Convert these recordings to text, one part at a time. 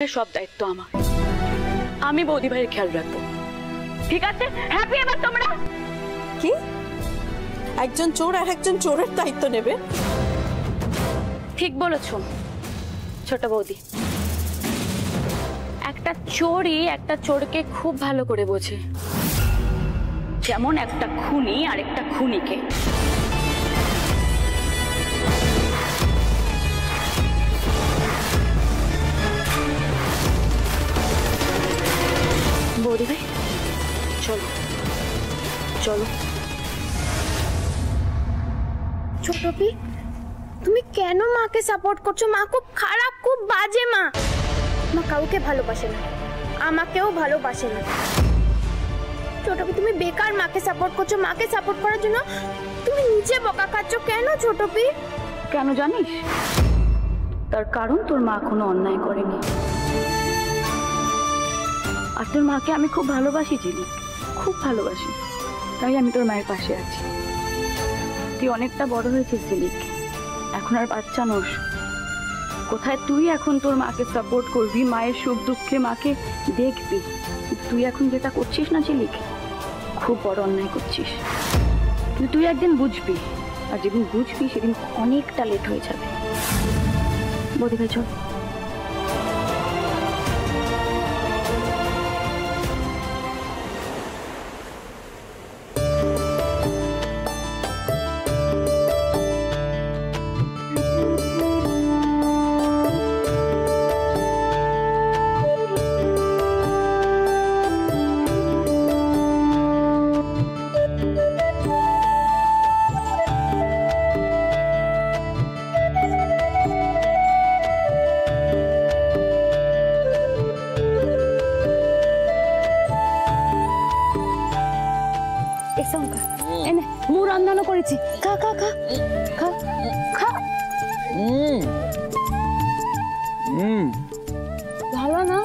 সব দায়িত্ব আমার। আমি বৌদি ভাইয়ের খেয়াল রাখবো, ঠিক আছে? হ্যাপি এবার তোমরা? কি একজন চোর আর একজন চোরের দায়িত্ব নেবে? ঠিক বলেছো ছোট বৌদি। একটা চোরই একটা চোরকে খুব ভালো করে বোঝে, যেমন একটা খুনি আর একটা খুনিকে। বৌদি ভাই চলো চলো। ছোটপি, তুমি কেন মাকে সাপোর্ট করছো? মা খুব খারাপ, খুব বাজে মা। মা কাউকে ভালোবাসে না, আমাকেও ভালোবাসে না। ছোটপি, তুমি বেকার মাকে সাপোর্ট করছো। মাকে সাপোর্ট করার জন্য তুমি নিজে বকা খাচ্ছ কেন ছোটপি? কেন জানিস? তার কারণ তোর মা কোনো অন্যায় করেনি, আর তোর মাকে আমি খুব ভালোবাসি জিনি, খুব ভালোবাসি। তাই আমি তোর মায়ের পাশে আছি। তুই অনেকটা বড় হয়েছিস জিনিক, এখন আর বাচ্চা নোস। কোথায় তুই এখন তোর মাকে সাপোর্ট করবি, মায়ের সুখ দুঃখে মাকে দেখবি। তুই এখন যেটা করছিস না ঝিলিক, খুব বড় অন্যায় করছিস। কিন্তু তুই একদিন বুঝবি, আর যেদিন বুঝবি সেদিন অনেকটা লেট হয়ে যাবে। বৌদি ভাই চল। মু রান্না করেছি, খা খা খা খা খা। ভালো না?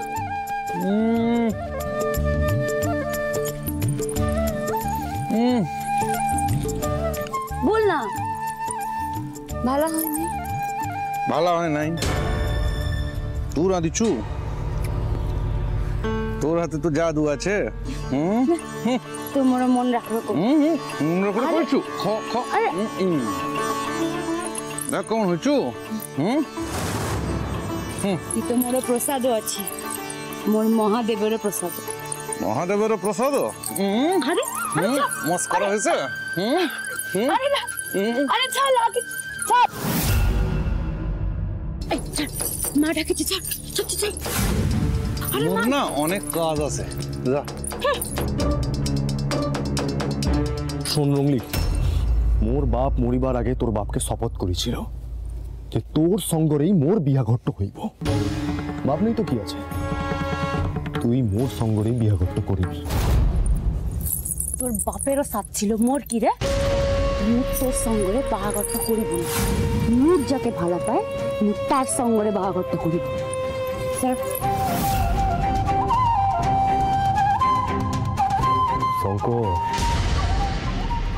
বল না। ভালো হয়নি? ভালো হয় নাই। তুই রাঁধিছু? তোর হাতে তো জাদু আছে। তোমার মন রাখবে করছু দেখ কেমন হয়েছু। তো মোর প্রসাদ আছে, মোর মহাদেবের প্রসাদ। মহাদেবের প্রসাদ? মস্করা হয়েছে। আরে চল আগে চল। এই চল, মা ডাকেছে, চল চল চল। আরে না অনেক কাজ আছে, যা। শোন রংলি, মোর বাপ মরিবার আগে তোর বাপকে শপথ করেছিল যে তোর সঙ্গরেই মোর বিয়া ঘট্ট হইব। বাপ নেই তো কি আছে, তুই মোর সঙ্গরেই বিয়া ঘট্ট করিবি। তোর বাপেরও সাথ ছিল, মোর কি রে? মুখ তোর সঙ্গরে বাহাঘরটা করিব না। মুখ যাকে ভালো পায় মুখ তার সঙ্গরে বাহাঘরটা করিব। স্যার শঙ্কর,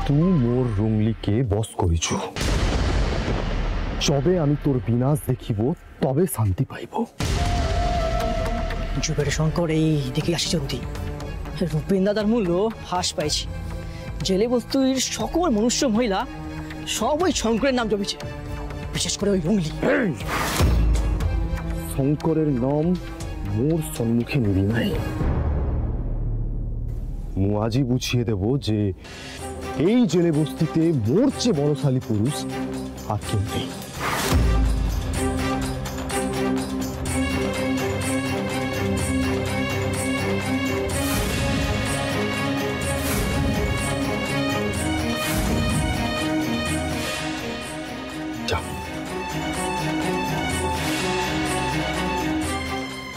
তুই মোর রুংলিকে বস করিছ। যবে আমি তোর বিনাশ দেখিব তবে শান্তি পাইব। যুগের শঙ্কর এই দিকে আসিছন্তি। রূপেন দাদার মূল্য হ্রাস পাইছি। জেলে বস্তুর সকল মনুষ্য মহিলা সব ওই শঙ্করের নাম জমেছে, বিশেষ করে ওই রুংলি। শঙ্করের নাম মোর সম্মুখে নিবি নাই। মু আজই বুঝিয়ে দেব যে এই জেলে বস্তিতে মোর চেয়ে বড়শালী পুরুষ আর কেউ নেই।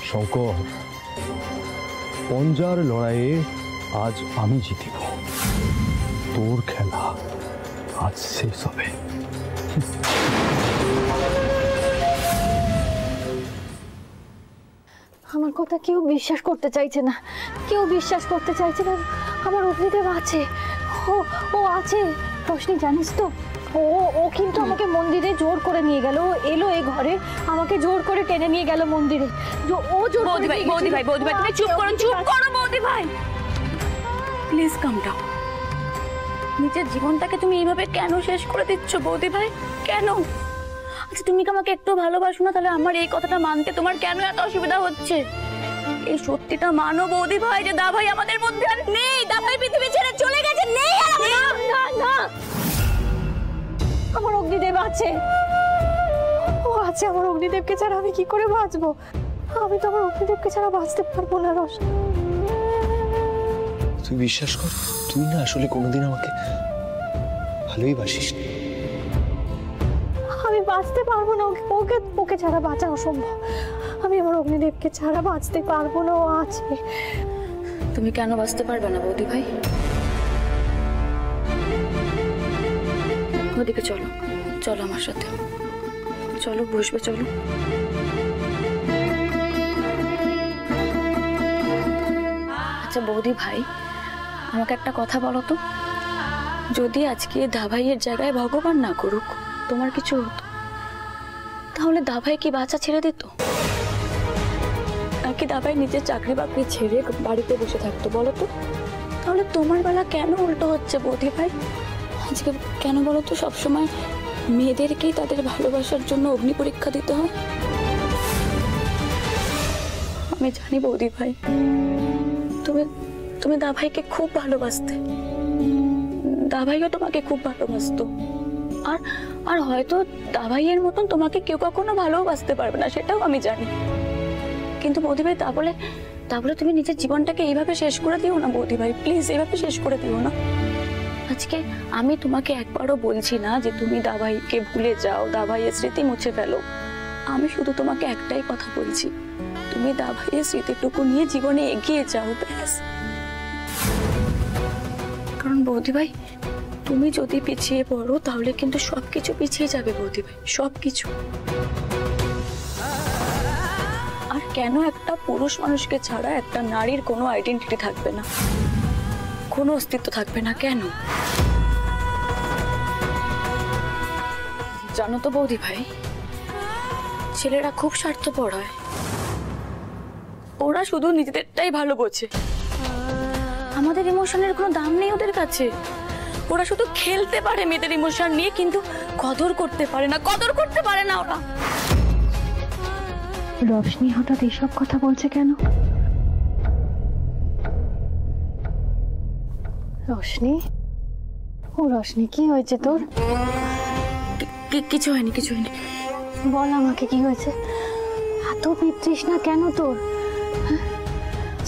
শঙ্কর, পঞ্জার লড়াইয়ে আজ আমি জিতিব। তোর খেলা আজ শেষ হবে। আমার কথা কেউ বিশ্বাস করতে চাইছে না, কেউ বিশ্বাস করতে চাইছে না। আমার অগ্নিদেব আছে, ও আছে। রোশনি, জানিস তো ও কিন্তু আমাকে মন্দিরে জোর করে নিয়ে গেল। ও এলো এই ঘরে, আমাকে জোর করে টেনে নিয়ে গেল মন্দিরে। ও জোর বৌদি ভাই তুমি চুপ করো বৌদি ভাই, প্লিজ কাম ডাউন। নিজের জীবনটাকে তুমি এইভাবে কেন শেষ করে দিচ্ছ বৌদি ভাই, কেন? আচ্ছা তুমি কি আমাকে একটু ভালোবাসো না? তাহলে আমার এই কথাটা মানতে তোমার কেন এত অসুবিধা হচ্ছে? এই সত্যিটা মানো বৌদি ভাই যে দা ভাই আমাদের মধ্যে আর নেই, দা ভাই পৃথিবী ছেড়ে চলে গেছে, নেই আর না, আমার অগ্নিদেব আছে, ও আছে। আমার অগ্নিদেবকে ছাড়া আমি কি করে বাঁচবো? আমি তো আমার অগ্নিদেবকে ছাড়া বাঁচতে পারবো না রোশনি। তুই বিশ্বাস কর, তুই না আসলে কোনোদিন আমাকে ভালোই বাসিস। আমি বাঁচতে পারবো না, ওকে ছাড়া বাঁচা অসম্ভব। আমি আমার অগ্নিদেবকে ছাড়া বাঁচতে পারবো না, ও আছে। তুমি কেন বাঁচতে পারবে না বৌদি ভাই? ওদিকে চলো, চলো আমার সাথে, চলো বসবে, চলো। আচ্ছা বৌদি ভাই, আমাকে একটা কথা বলো তো, যদি আজকে দাভাইয়ের জায়গায় ভগবান না করুক তোমার কিছু হতো, তাহলে দাভাই কি বাচ্চা ছেড়ে দিত? নাকি দাভাই নিজের চাকরি বাকরি ছেড়ে বাড়িতে বসে থাকতো বলো তো? তাহলে তোমার বেলা কেন উল্টো হচ্ছে বৌদি ভাই? আজকে কেন বলো তো সবসময় মেয়েদেরকেই তাদের ভালোবাসার জন্য অগ্নি পরীক্ষা দিতে হয়? আমি জানি বৌদি ভাই, তুমি দাভাইকে খুব ভালোবাসতে, দাভাইও তোমাকে খুব ভালোবাসতো। আর হয়তো দাভাইয়ের মতন তোমাকে কেউ কখনো ভালোবাসতে পারবে না, সেটাও আমি জানি। কিন্তু বৌদি ভাই তা বলে তুমি নিজের জীবনটাকে এইভাবে শেষ করে দিও না বৌদি ভাই, প্লিজ এইভাবে শেষ করে দিও না। আজকে আমি তোমাকে একবারও বলছি না যে তুমি দাভাইকে ভুলে যাও, দাভাইয়ের স্মৃতি মুছে ফেলো। আমি শুধু তোমাকে একটাই কথা বলছি, তুমি দাভাইয়ের স্মৃতিটুকু নিয়ে জীবনে এগিয়ে যাও ব্যাস। কারণ বৌদি ভাই, তুমি যদি পিছিয়ে পড়ো তাহলে কিন্তু সবকিছু পিছিয়ে যাবে বৌদি ভাই, সবকিছু। আর কেন একটা পুরুষ মানুষকে ছাড়া একটা নারীর কোনো আইডেন্টিটি থাকবে না, কোনো অস্তিত্ব থাকবে না কেন? জানো তো বৌদি ভাই, ছেলেরা খুব স্বার্থপর হয়, ওরা শুধু নিজেদেরটাই ভালো বোঝে, আমাদের ইমোশনের কোনো দাম নেই ওদের কাছে। ওরা শুধু খেলতে পারে মেয়েদের ইমোশন নিয়ে, কিন্তু কদর করতে পারে না ওরা। রোশনি হঠাৎ এসব কথা বলছে কেন? রোশনি কি হয়েছে তোর? কিছু হয়নি। বল আমাকে কি হয়েছে? এত বিতৃষ্ণা কেন তোর?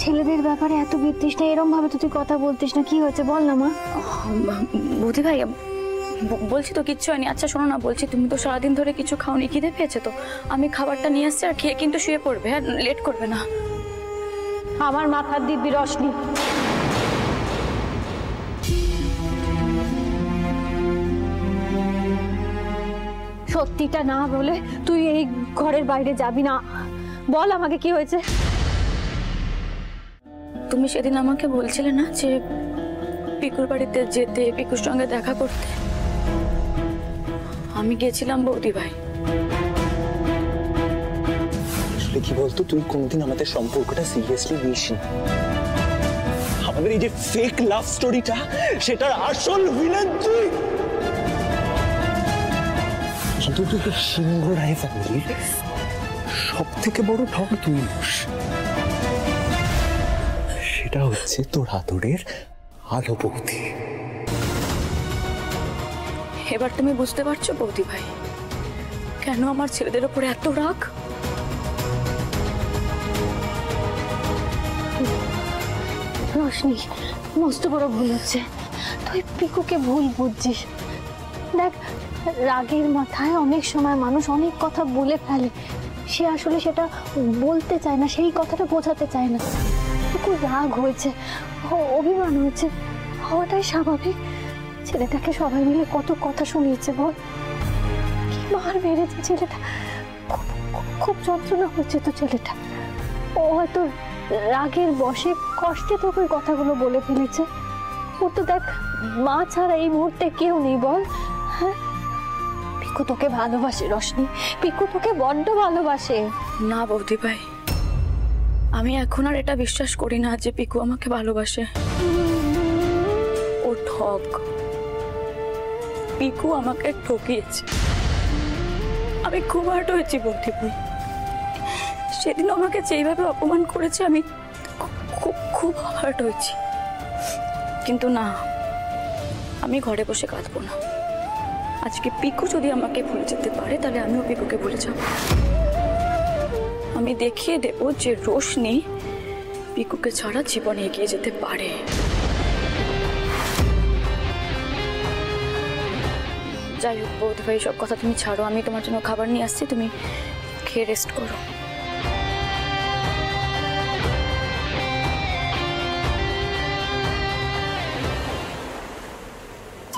ছেলেদের ব্যাপারে এত বিতৃষ্ণা, এরম ভাবে তো তুই কথা বলতিস না, কি হয়েছে বল না মা। বৌদি ভাই বলছি তো কিচ্ছু হয়নি। আচ্ছা শোনো না, বলছি তুমি তো সারাদিন ধরে কিছু খাওনি, খিদে পেয়েছে তো আমি খাবারটা নিয়ে আসছি, আর খেয়ে কিন্তু শুয়ে পড়বে, হ্যাঁ লেট করবে না। আমার মাথার দিব্যি রোশনি, সত্যিটা না বলে তুই এই ঘরের বাইরে যাবি না। বল আমাকে কি হয়েছে? তুমি সেদিন আমাকে বলছিলে না যে পিকুর বাড়িতে যেতে, পিকুর সঙ্গে দেখা করতে? আমি গেছিলাম বৌদি ভাই। আসলে কি বলতো, তুই কোনোদিন আমাদের সম্পর্কটা সিরিয়াসলি নিস না। আমাদের এই যে ফেক লাভ স্টোরিটা, সেটার আসল ভিলেন তুই। কিন্তু তুই তো সিংহ রায় ফ্যামিলির সব থেকে বড় ঠক তুই। সেটা হচ্ছে তোর আদরের আলো বৌদি। এবার তুমি বুঝতে পারছো বৌদি ভাই, কেন আমার ছেলেদের উপরে এত রাগ? রোশনি, মস্ত বড় ভুল হচ্ছে, তুই পিকুকে ভুল বুঝছিস। দেখ, রাগের মাথায় অনেক সময় মানুষ অনেক কথা বলে ফেলে, সে আসলে সেটা বলতে চায় না, সেই কথাটা বোঝাতে চায় না। পিকুর রাগ হয়েছে, অভিমান হয়েছে, হওয়াটাই স্বাভাবিক। ছেলেটাকে সবাই মিলে কত কথা শুনিয়েছে বল, কি মার মেরেছে ছেলেটা, খুব যন্ত্রণা হচ্ছে তো ছেলেটা। ও হয়তো রাগের বশে কষ্টে তোকে ওই কথাগুলো বলে ফেলেছে। ও তো দেখ, মা ছাড়া এই মুহূর্তে কেউ নেই বল, হ্যাঁ পিকু তোকে ভালোবাসে রশনি, পিকু তোকে বড্ড ভালোবাসে। না বৌদি ভাই, আমি এখন আর এটা বিশ্বাস করি না যে পিকু আমাকে ভালোবাসে। ও ঠক, পিকু আমাকে ঠকিয়েছে। আমি খুব হার্ট হয়েছি বৌদি ভাই। সেদিন আমাকে যেইভাবে অপমান করেছে আমি খুব খুব হার্ট হয়েছি। কিন্তু না, আমি ঘরে বসে কাঁদবো না। আজকে পিকু যদি আমাকে ভুলে যেতে পারে তাহলে আমিও পিকুকে ভুলে যাব। আমি দেখিয়ে দেব যে রোশনি পিকুকে ছাড়া জীবনে এগিয়ে যেতে পারে। যাই হোক বৌদি ভাই, সব কথা তুমি ছাড়ো। আমি তোমার জন্য খাবার নিয়ে আসছি, তুমি খেয়ে রেস্ট করো।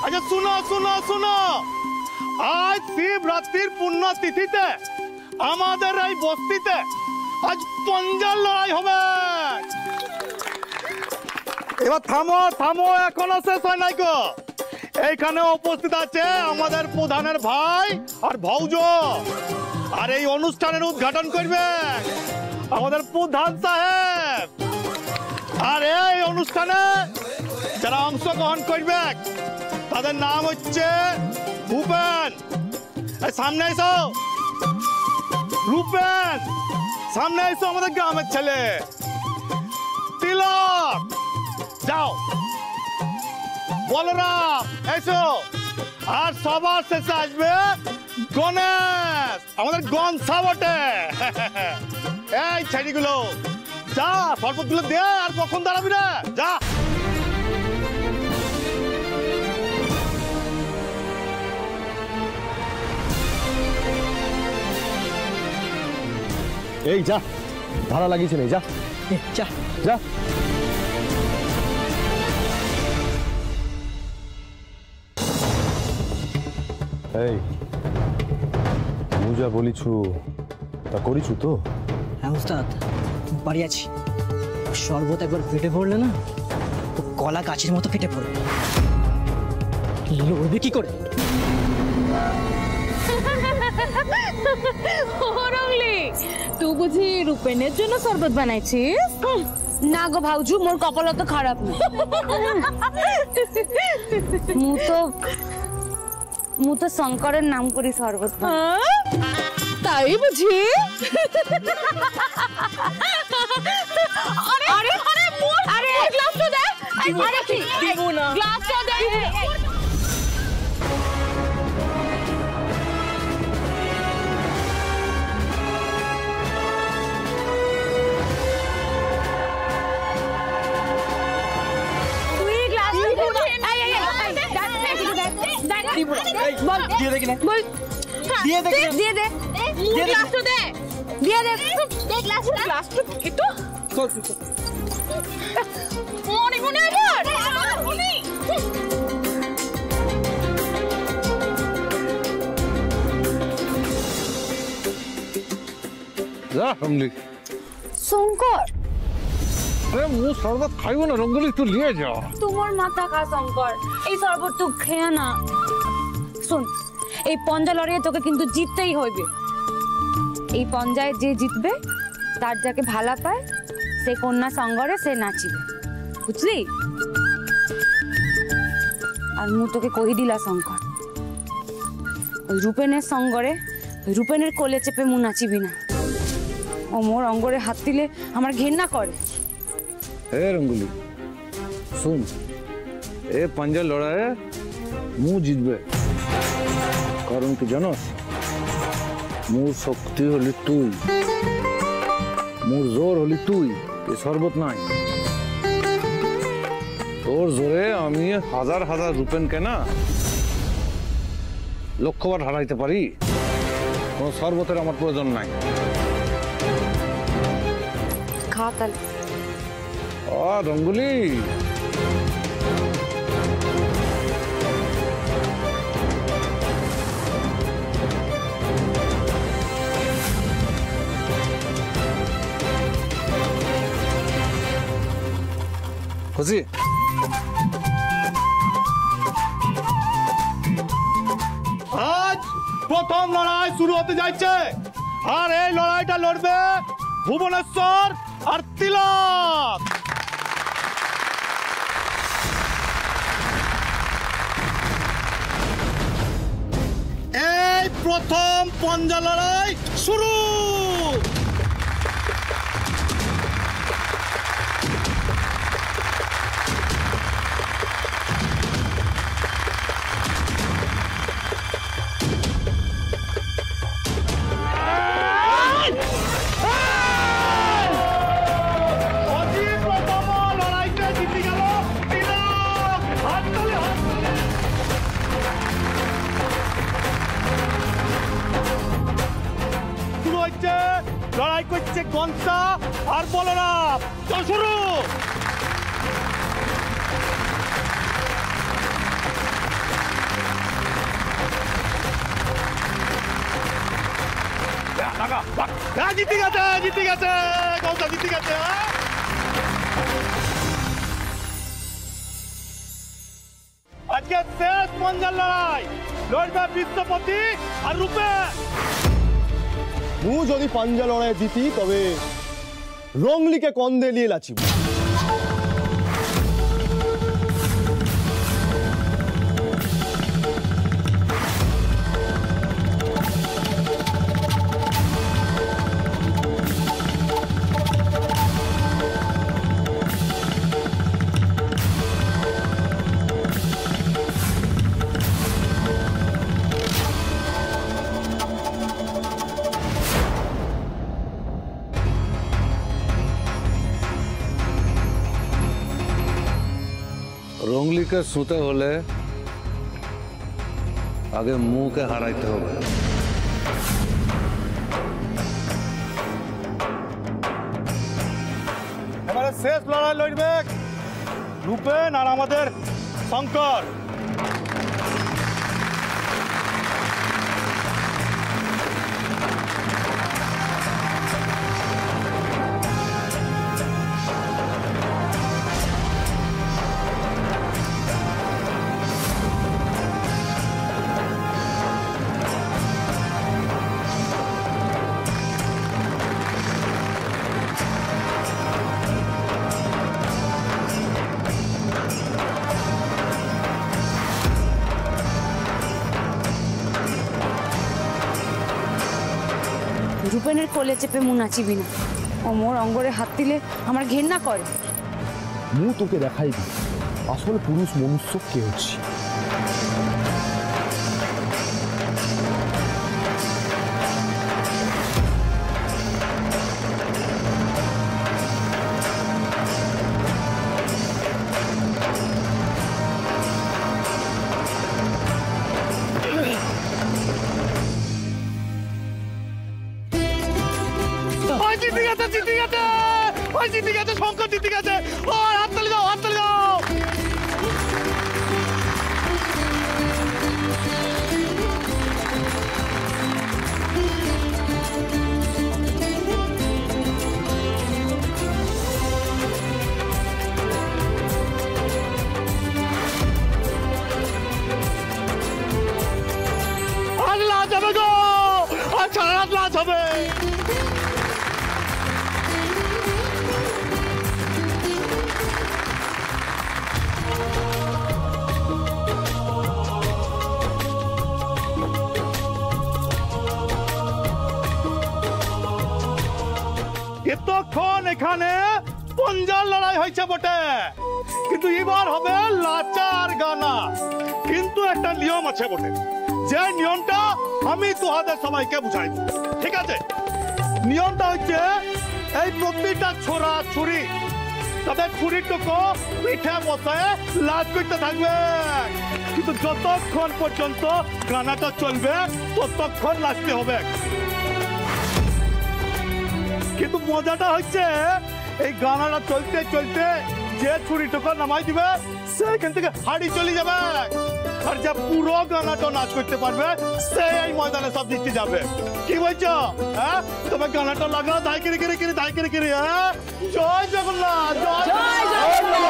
আচ্ছা শুনো শুনো শুনো, আজ শিবরাত্রির পুণ্য তিথিতে আমাদের এই বস্তিতে আজ পঞ্জাল লড়াই হবে। এবার থামো থামো, এখনো শেষ হয় নাই গো। এইখানে উপস্থিত আছে আমাদের প্রধানের ভাই আর ভৌজ, আর এই অনুষ্ঠানের উদ্ঘাটন করবে আমাদের প্রধান সাহেব। আর এই অনুষ্ঠানে যারা অংশগ্রহণ করবে তাদের নাম হচ্ছে ভূপেন। সামনে এসো রূপেন, সামনে এসো আমাদের গ্রামের ছেলে তিলক, যাও বলরাম এসো, আর সবার শেষে আসবে গণেশ, আমাদের গনসা বটে। এই ছেলেগুলো যা, শরবতগুলো দে, আর কখন দাঁড়াবি রে, যা। এই যা, ভাড়া লাগিয়েছে নেই, যা যা যা। এই মু যা বলিছু তা করিছু তো? হ্যাঁ উস্তাদ, বাড়ি আছি। শরবত একবার ফেটে পড়লে না, ও কলা গাছের মতো ফেটে পড়বে। লড়বে কি করে? তুই বুঝি রূপেনের জন্য শরবত বানাইছিস? না গো ভাউজু, মোর কপাল তো খারাপ না। মু তো শঙ্করের নাম করি শরবত। তাই বুঝি? আরে আরে আরে গ্লাসটা দে। আরে কি দিব না, গ্লাসটা দে। শঙ্কর, মু শরবত খাইব না, রঙ্গলি তুই নিয়ে যা। তোমার মাথা খা শঙ্কর, এই শরবত তুই খেয়ে না। শোন, এই পঞ্জা লড়াইয়ে তোকে কিন্তু জিততেই হইবে। এই পঞ্জায় যে জিতবে তার যাকে ভালা পায় সে কন্যা সঙ্গরে সে নাচিবে, বুঝলি? আর মু তোকে কহি দিলা শঙ্কর, ওই রূপেনের সঙ্গরে ওই রূপেনের কোলে চেপে মু নাচিবি না। ও মোর অঙ্গরে হাত দিলে আমার ঘেন্না করে। হে রঙ্গুলি শুন, এ পাঞ্জা লড়াইয়ে মু জিতবে, কারণ কি জানোস? মোর শক্তি হলি তুই, মোর জোর হলি তুই, এ শরবত নাই। তোর জোরে আমি হাজার হাজার রূপেনকে না লক্ষ্যবার হারাইতে পারি। কোনো শরবতের আমার প্রয়োজন নাই। খা তাহলে। রঙ্গুলি খুশি? আজ প্রথম লড়াই শুরু হতে যাচ্ছে আর এই লড়াইটা লড়বে ভুবনেশ্বর আর তিলক। এই প্রথম পঞ্জা লড়াই শুরু। লড়াই করছে গন্তা আর বলরাম। চল শুরু। জিতে গেছে জিতে গেছে গন্তা জিতে গেছে। আজকে শেষ পঞ্জার লড়াই লড়বে বিশ্বপতি আর রূপেন। মু যদি পাঞ্জা লড়াই জিতি তবে রংলিকে কন্দে নিয়ে লাচিব। রংলিকে শুতে হলে আগে মুখে হারাইতে হবে। এবারে শেষ লড়াই লড়বে রূপেন আর আমাদের শঙ্কর। রূপেনের কোলে চেপে মু নাচিবি না। ও মোর অঙ্গরে হাত দিলে আমার ঘেন্না করে। মু তোকে দেখাইবি আসল পুরুষ মনুষ্য কে হচ্ছে। জিতে গেছে শঙ্কর জিতে গেছে। হাততালি দাও হাততালি দাও। আজ লাজ হবে গো, আজ সারা রাত লাজ হবে। এতক্ষণ এখানে পঞ্জার লড়াই হয়েছে বটে, কিন্তু এবার হবে লাচার গানা। কিন্তু একটা নিয়ম আছে বটে, যে নিয়মটা আমি তোমাদের সবাইকে বুঝাই। ঠিক আছে? নিয়মটা হচ্ছে এই প্রতিটা ছোড়া ছুরি তাদের ছুরিটুকু পিঠে বসায় লাচ করতে থাকবে, কিন্তু যতক্ষণ পর্যন্ত গানাটা চলবে ততক্ষণ লাচতে হবে। কিন্তু মজাটা হচ্ছে এই গানাটা চলতে চলতে যে ছুরিটুকু নামাই দিবে সেখান থেকে হাড়ি চলে যাবে, আর যে পুরো গানাটা নাচ করতে পারবে সে এই ময়দানে সব জিতে যাবে। কি বলছো? হ্যাঁ, তবে গানাটা লাগাও দাই করে করে করে দাই করে করে। হ্যাঁ, জয় জগন্নাথ, জয় জগন্নাথ।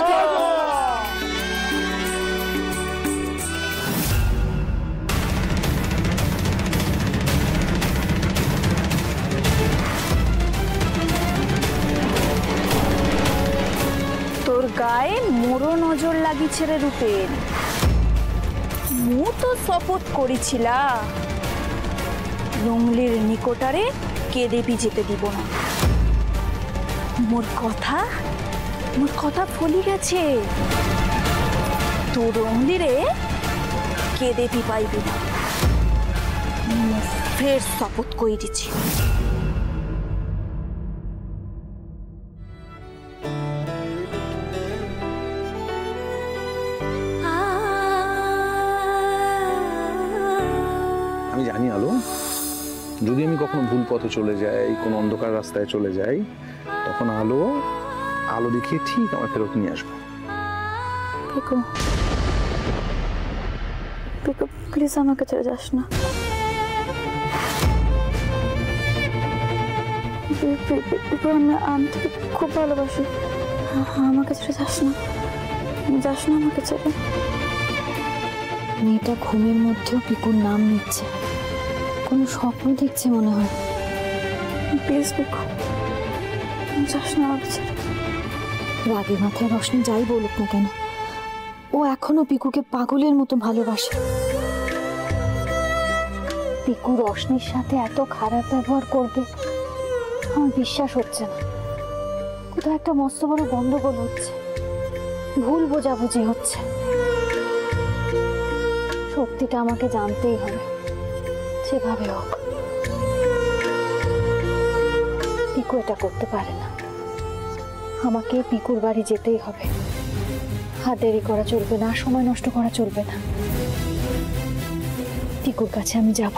গায়ে মোরো নজর লাগিছে রে রূপেন। মু তো শপথ করেছিলা রুমলির নিকটারে কেদেবি যেতে দিব না। মোর কথা ফলি গেছে। তোর রুমলিরে কেদেবি পাইবি না। ফের শপথ কই দিছি। আমি জানি আলো, যদি আমি কখনো ভুল পথে চলে যাই, কোনো অন্ধকার রাস্তায় চলে যাই, তখন আলো দেখিয়ে ঠিক আমার ফেরত নিয়ে আসবো। পিকু, পিকু প্লিজ আমাকে ছেড়ে যাস না। পিকু আমি তোকে খুব ভালোবাসি, আমাকে ছেড়ে যাস না, আমাকে ছেড়ে। মেয়েটা ঘুমের মধ্যেও পিকুর নাম নিচ্ছে, কোনো স্বপ্ন দেখছে মনে হয়। প্লিজ পিকু যাস না আমাকে ছেড়ে। রাগে মাথায় রোশনি যাই বলুক না কেন, ও এখনো পিকুকে পাগলের মতো ভালোবাসে। পিকু রোশনির সাথে এত খারাপ ব্যবহার করবে আমার বিশ্বাস হচ্ছে না। কোথাও একটা মস্ত বড় গন্ডগোল হচ্ছে, ভুল বোঝাবুঝি হচ্ছে। সত্যিটা আমাকে জানতেই হবে, যেভাবে হোক। পিকু এটা করতে পারে না, আমাকে পিকুর বাড়ি যেতেই হবে। আর দেরি করা চলবে না, সময় নষ্ট করা চলবে না। পিকুর কাছে আমি যাব।